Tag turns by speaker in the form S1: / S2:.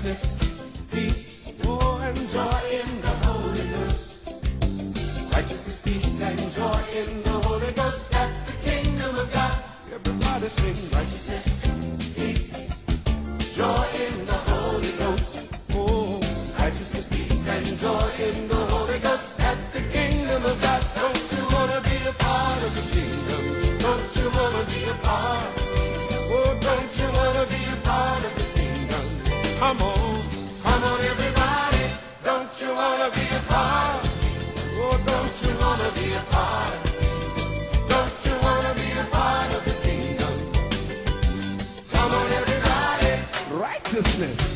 S1: righteousness, peace, oh, and joy in the Holy Ghost. Righteousness, peace, and joy in the Holy Ghost. That's the kingdom of God. Everybody sing righteousness, peace, joy in the Holy Ghost. Oh, righteousness, peace, and joy in the Holy Ghost. That's the kingdom of God. Don't you want to be a part of the kingdom? Don't you want to be a part? Oh, don't you want to be a part of the kingdom? Come on everybody. Don't you want to be a part? Oh, don't you want to be a part? Don't you want to be a part of the kingdom? Come on everybody.
S2: Righteousness.